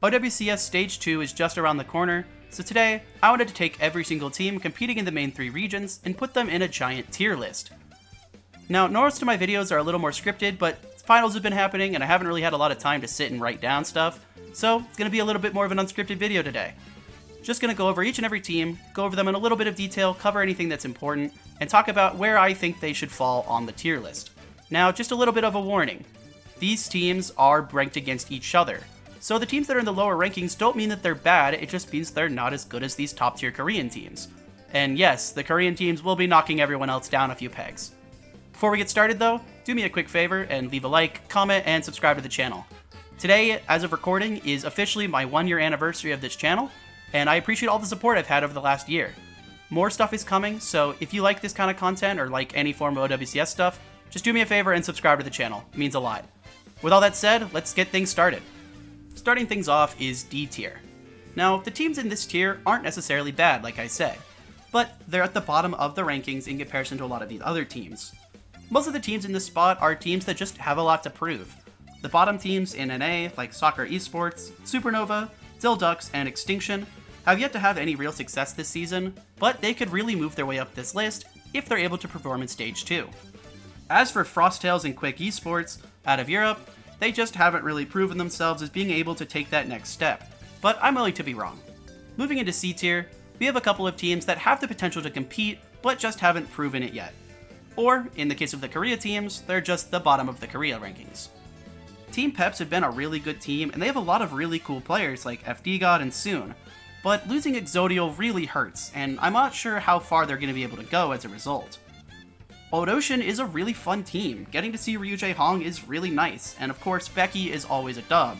OWCS Stage 2 is just around the corner, so today I wanted to take every single team competing in the main 3 regions and put them in a giant tier list. Now, most of my videos are a little more scripted, but finals have been happening and I haven't really had a lot of time to sit and write down stuff, so it's going to be a little bit more of an unscripted video today. Just going to go over each and every team, go over them in a little bit of detail, cover anything that's important, and talk about where I think they should fall on the tier list. Now, just a little bit of a warning. These teams are ranked against each other. So the teams that are in the lower rankings don't mean that they're bad, it just means they're not as good as these top tier Korean teams. And yes, the Korean teams will be knocking everyone else down a few pegs. Before we get started though, do me a quick favor and leave a like, comment, and subscribe to the channel. Today, as of recording, is officially my 1-year anniversary of this channel, and I appreciate all the support I've had over the last year. More stuff is coming, so if you like this kind of content or like any form of OWCS stuff, just do me a favor and subscribe to the channel, it means a lot. With all that said, let's get things started. Starting things off is D tier. Now, the teams in this tier aren't necessarily bad, like I said, but they're at the bottom of the rankings in comparison to a lot of these other teams. Most of the teams in this spot are teams that just have a lot to prove. The bottom teams in NA, like Soccer Esports, Supernova, Dildux, and Extinction, have yet to have any real success this season, but they could really move their way up this list if they're able to perform in Stage 2. As for Frosttails and Quick Esports, out of Europe, they just haven't really proven themselves as being able to take that next step, but I'm willing to be wrong. Moving into C tier, we have a couple of teams that have the potential to compete, but just haven't proven it yet. Or, in the case of the Korea teams, they're just the bottom of the Korea rankings. Team Peps have been a really good team, and they have a lot of really cool players like FDGod and Soon, but losing Exodial really hurts, and I'm not sure how far they're going to be able to go as a result. OWCS is a really fun team, getting to see Ryujay Hong is really nice, and of course Becky is always a dub.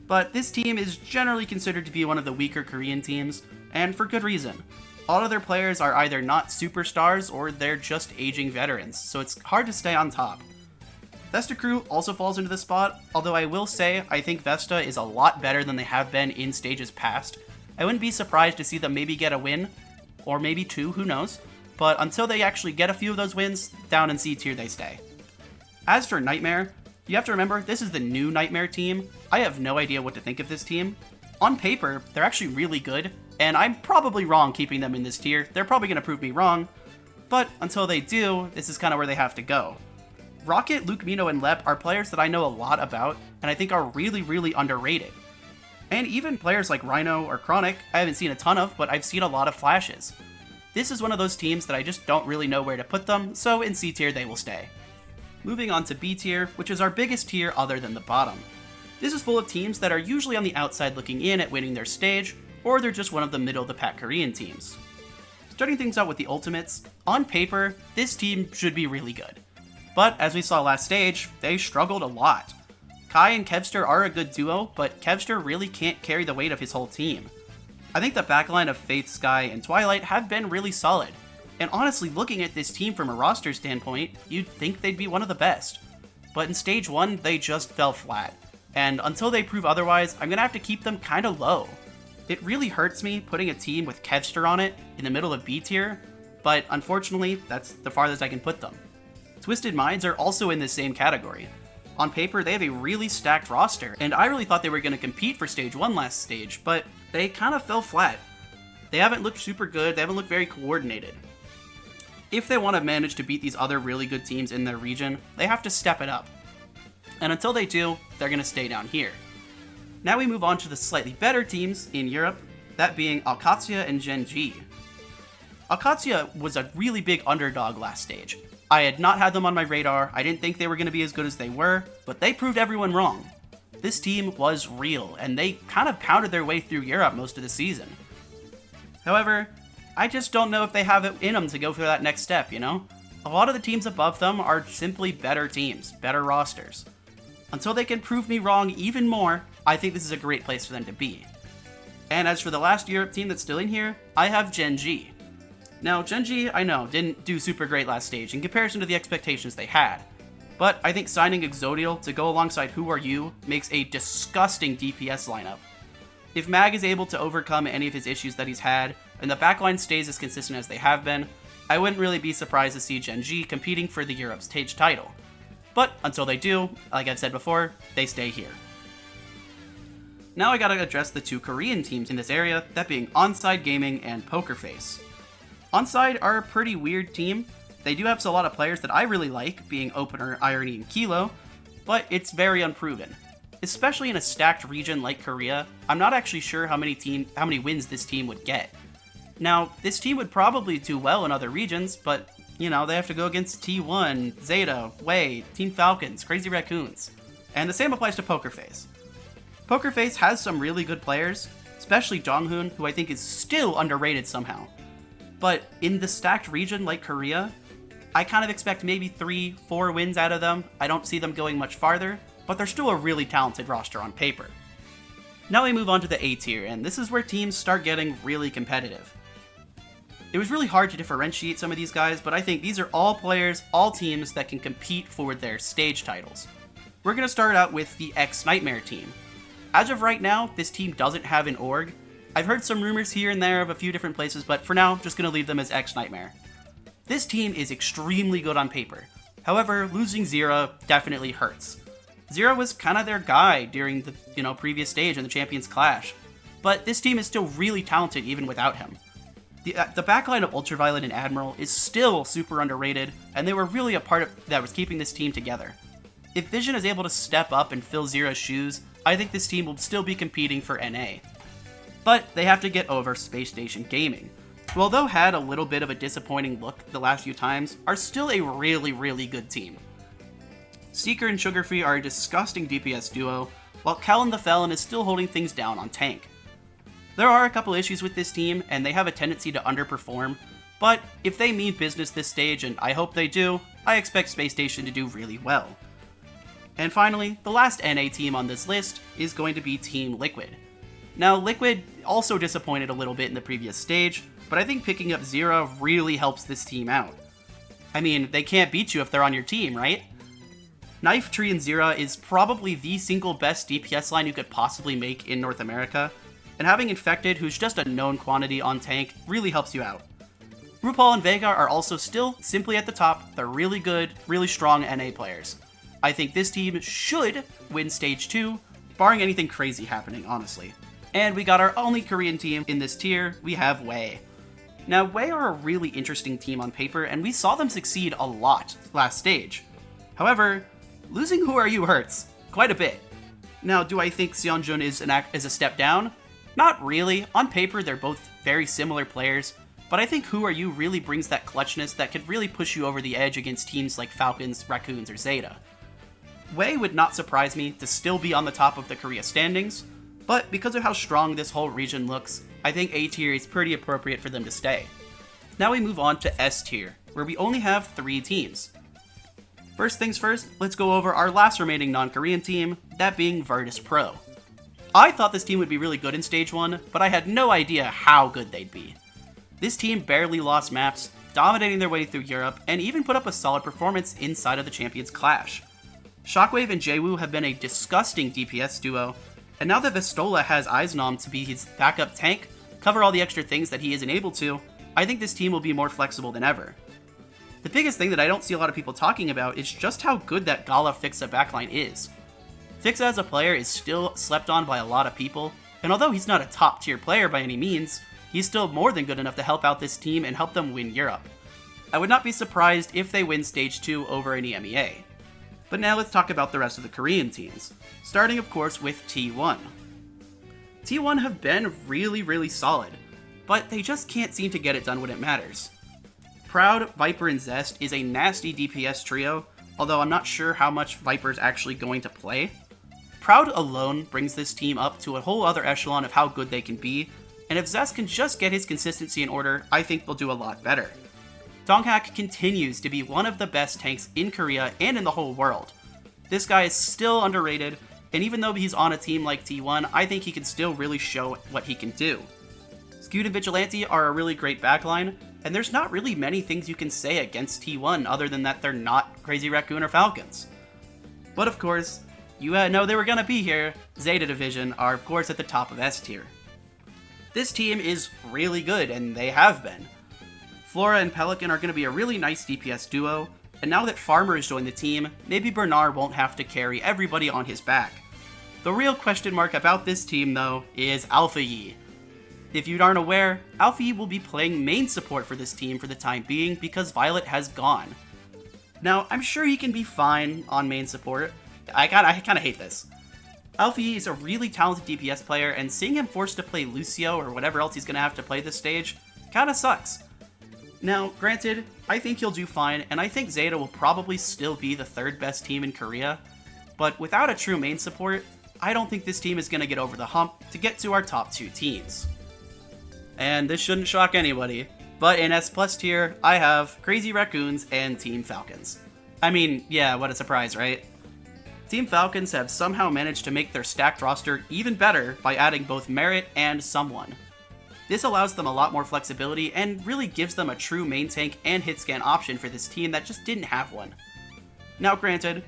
But this team is generally considered to be one of the weaker Korean teams, and for good reason. A lot of their players are either not superstars or they're just aging veterans, so it's hard to stay on top. Vesta Crew also falls into this spot, although I will say I think Vesta is a lot better than they have been in stages past. I wouldn't be surprised to see them maybe get a win, or maybe 2, who knows. But until they actually get a few of those wins, down in C tier they stay. As for Nightmare, you have to remember this is the new Nightmare team. I have no idea what to think of this team. On paper, they're actually really good, and I'm probably wrong keeping them in this tier. They're probably going to prove me wrong, but until they do, this is kind of where they have to go. Rocket, Luke Mino, and Lep are players that I know a lot about, and I think are really underrated. And even players like Rhino or Chronic, I haven't seen a ton of, but I've seen a lot of flashes. This is one of those teams that I just don't really know where to put them, so in C tier they will stay. Moving on to B tier, which is our biggest tier other than the bottom. This is full of teams that are usually on the outside looking in at winning their stage, or they're just one of the middle-of-the-pack Korean teams. Starting things out with the Ultimates, on paper, this team should be really good. But as we saw last stage, they struggled a lot. Kai and Kevster are a good duo, but Kevster really can't carry the weight of his whole team. I think the backline of Faith, Sky, and Twilight have been really solid, and honestly looking at this team from a roster standpoint, you'd think they'd be one of the best. But in Stage 1, they just fell flat, and until they prove otherwise, I'm gonna have to keep them kinda low. It really hurts me putting a team with Kevster on it in the middle of B tier, but unfortunately, that's the farthest I can put them. Twisted Minds are also in this same category. On paper, they have a really stacked roster, and I really thought they were going to compete for Stage 1 last stage, but they kind of fell flat. They haven't looked super good, they haven't looked very coordinated. If they want to manage to beat these other really good teams in their region, they have to step it up. And until they do, they're going to stay down here. Now we move on to the slightly better teams in Europe, that being OWCS and Gen G. OWCS was a really big underdog last stage. I had not had them on my radar, I didn't think they were going to be as good as they were, but they proved everyone wrong. This team was real, and they kind of pounded their way through Europe most of the season. However, I just don't know if they have it in them to go for that next step, you know? A lot of the teams above them are simply better teams, better rosters. Until they can prove me wrong even more, I think this is a great place for them to be. And as for the last Europe team that's still in here, I have Gen G. Now, Gen G, I know, didn't do super great last stage in comparison to the expectations they had, but I think signing Exodial to go alongside Who Are You makes a disgusting DPS lineup. If Mag is able to overcome any of his issues that he's had, and the backline stays as consistent as they have been, I wouldn't really be surprised to see Gen G competing for the Europe stage title. But until they do, like I've said before, they stay here. Now I gotta address the two Korean teams in this area, that being Onside Gaming and Poker Face. Onside are a pretty weird team. They do have a lot of players that I really like, being Opener, Irony, and Kilo, but it's very unproven. Especially in a stacked region like Korea, I'm not actually sure how many wins this team would get. Now, this team would probably do well in other regions, but, they have to go against T1, Zeta, Wei, Team Falcons, Crazy Raccoons. And the same applies to Poker Face. Poker Face has some really good players, especially Jonghoon, who I think is still underrated somehow. But in the stacked region like Korea, I kind of expect maybe 3-4 wins out of them. I don't see them going much farther, but they're still a really talented roster on paper. Now we move on to the A tier, and this is where teams start getting really competitive. It was really hard to differentiate some of these guys, but I think these are all players, all teams that can compete for their stage titles. We're going to start out with the X Nightmare team. As of right now, this team doesn't have an org. I've heard some rumors here and there of a few different places, but for now, I'm just going to leave them as X Nightmare. This team is extremely good on paper. However, losing Zera definitely hurts. Zera was kind of their guy during the previous stage in the Champions Clash, but this team is still really talented even without him. The backline of Ultraviolet and Admiral is still super underrated, and they were really a part of that was keeping this team together. If Vision is able to step up and fill Zera's shoes, I think this team will still be competing for NA. But they have to get over Space Station Gaming, who although had a little bit of a disappointing look the last few times, are still a really, really good team. Seeker and Sugarfree are a disgusting DPS duo, while Kellen the Felon is still holding things down on tank. There are a couple issues with this team, and they have a tendency to underperform, but if they mean business this stage, and I hope they do, I expect Space Station to do really well. And finally, the last NA team on this list is going to be Team Liquid. Now, Liquid also disappointed a little bit in the previous stage, but I think picking up Zera really helps this team out. I mean, they can't beat you if they're on your team, right? Knife Tree and Zera is probably the single best DPS line you could possibly make in North America, and having Infected, who's just a known quantity on tank, really helps you out. RuPaul and Vega are also still simply at the top. They're really good, really strong NA players. I think this team should win Stage 2, barring anything crazy happening, honestly. And we got our only Korean team in this tier, we have Wei. Now, Wei are a really interesting team on paper, and we saw them succeed a lot last stage. However, losing Who Are You hurts, quite a bit. Now, do I think Seonjun is a step down? Not really. On paper, they're both very similar players, but I think Who Are You really brings that clutchness that could really push you over the edge against teams like Falcons, Raccoons, or Zeta. Wei would not surprise me to still be on the top of the Korea standings, but because of how strong this whole region looks, I think A tier is pretty appropriate for them to stay. Now we move on to S tier, where we only have 3 teams. First things first, let's go over our last remaining non-Korean team, that being Virtus Pro. I thought this team would be really good in Stage 1, but I had no idea how good they'd be. This team barely lost maps, dominating their way through Europe, and even put up a solid performance inside of the Champions Clash. Shockwave and Jaewoo have been a disgusting DPS duo, and now that Vestola has Eisnom to be his backup tank, cover all the extra things that he isn't able to, I think this team will be more flexible than ever. The biggest thing that I don't see a lot of people talking about is just how good that Gala Fixa backline is. Fixa as a player is still slept on by a lot of people, and although he's not a top tier player by any means, he's still more than good enough to help out this team and help them win Europe. I would not be surprised if they win Stage 2 over an EMEA. But now let's talk about the rest of the Korean teams, starting of course with T1. T1 have been really solid, but they just can't seem to get it done when it matters. Proud, Viper, and Zest is a nasty DPS trio, although I'm not sure how much Viper's actually going to play. Proud alone brings this team up to a whole other echelon of how good they can be, and if Zest can just get his consistency in order, I think they'll do a lot better. Donghak continues to be one of the best tanks in Korea and in the whole world. This guy is still underrated, and even though he's on a team like T1, I think he can still really show what he can do. Skewed and Vigilante are a really great backline, and there's not really many things you can say against T1 other than that they're not Crazy Raccoon or Falcons. But of course, you know they were gonna be here. Zeta Division are of course at the top of S tier. This team is really good, and they have been. Flora and Pelican are going to be a really nice DPS duo, and now that Farmer has joined the team, maybe Bernard won't have to carry everybody on his back. The real question mark about this team, though, is Alpha Yi. If you aren't aware, Alpha Yi will be playing main support for this team for the time being because Violet has gone. Now, I'm sure he can be fine on main support. I kind of hate this. Alpha Yi is a really talented DPS player, and seeing him forced to play Lucio or whatever else he's going to have to play this stage kinda sucks. Now, granted, I think he'll do fine, and I think Zeta will probably still be the third best team in Korea, but without a true main support, I don't think this team is going to get over the hump to get to our top 2 teams. And this shouldn't shock anybody, but in S+ tier, I have Crazy Raccoons and Team Falcons. I mean, yeah, what a surprise, right? Team Falcons have somehow managed to make their stacked roster even better by adding both Merit and Someone. This allows them a lot more flexibility and really gives them a true main tank and hit scan option for this team that just didn't have one. Now granted,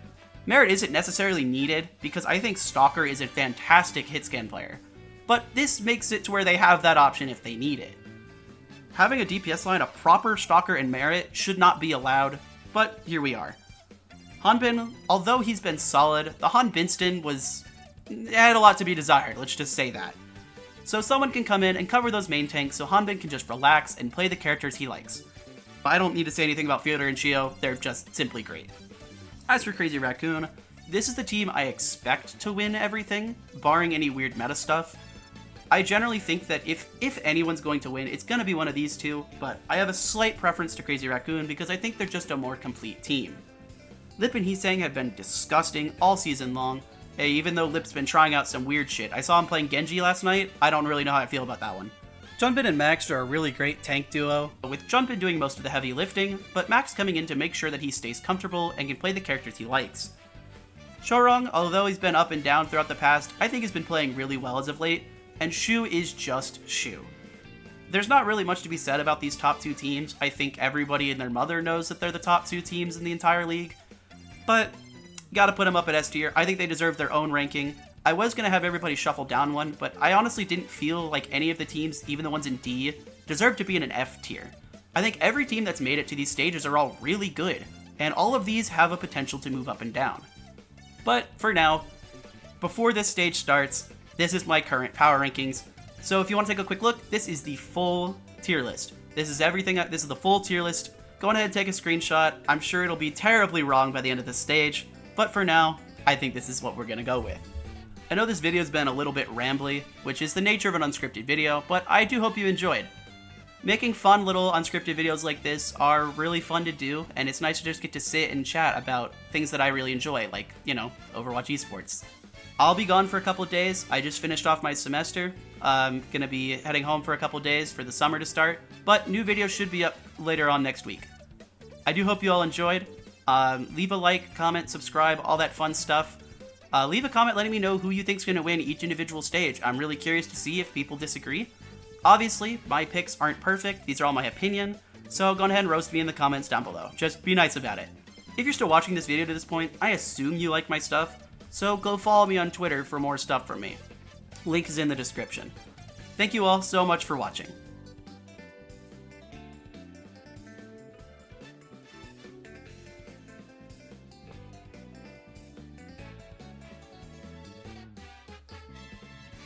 Merit isn't necessarily needed because I think Stalker is a fantastic hit scan player, but this makes it to where they have that option if they need it. Having a DPS line of proper Stalker and Merit should not be allowed, but here we are. Hanbin, although he's been solid, the Han Binston had a lot to be desired, let's just say that. So someone can come in and cover those main tanks so Hanbin can just relax and play the characters he likes. I don't need to say anything about Fiodor and Chio, they're just simply great. As for Crazy Raccoon, this is the team I expect to win everything, barring any weird meta stuff. I generally think that if anyone's going to win, it's going to be one of these two, but I have a slight preference to Crazy Raccoon because I think they're just a more complete team. Lip and Heesang have been disgusting all season long. Hey, even though Lip's been trying out some weird shit. I saw him playing Genji last night. I don't really know how I feel about that one. Junbin and Max are a really great tank duo, with Junbin doing most of the heavy lifting, but Max coming in to make sure that he stays comfortable and can play the characters he likes. Shorong, although he's been up and down throughout the past, I think he's been playing really well as of late, and Shu is just Shu. There's not really much to be said about these top 2 teams. I think everybody and their mother knows that they're the top 2 teams in the entire league, but gotta put them up at S tier. I think they deserve their own ranking. I was gonna have everybody shuffle down one, but I honestly didn't feel like any of the teams, even the ones in D, deserve to be in an F tier. I think every team that's made it to these stages are all really good, and all of these have a potential to move up and down. But for now, before this stage starts, this is my current power rankings. So if you want to take a quick look, this is the full tier list. This is everything, this is the full tier list. Go ahead and take a screenshot. I'm sure it'll be terribly wrong by the end of this stage, but for now, I think this is what we're gonna go with. I know this video's been a little bit rambly, which is the nature of an unscripted video, but I do hope you enjoyed. Making fun little unscripted videos like this are really fun to do, and it's nice to just get to sit and chat about things that I really enjoy, like, you know, Overwatch esports. I'll be gone for a couple of days. I just finished off my semester. I'm gonna be heading home for a couple of days for the summer to start, but new videos should be up later on next week. I do hope you all enjoyed. Leave a like, comment, subscribe, all that fun stuff. Leave a comment letting me know who you think's going to win each individual stage. I'm really curious to see if people disagree. Obviously, my picks aren't perfect. These are all my opinion. So go ahead and roast me in the comments down below. Just be nice about it. If you're still watching this video to this point, I assume you like my stuff. So go follow me on Twitter for more stuff from me. Link is in the description. Thank you all so much for watching.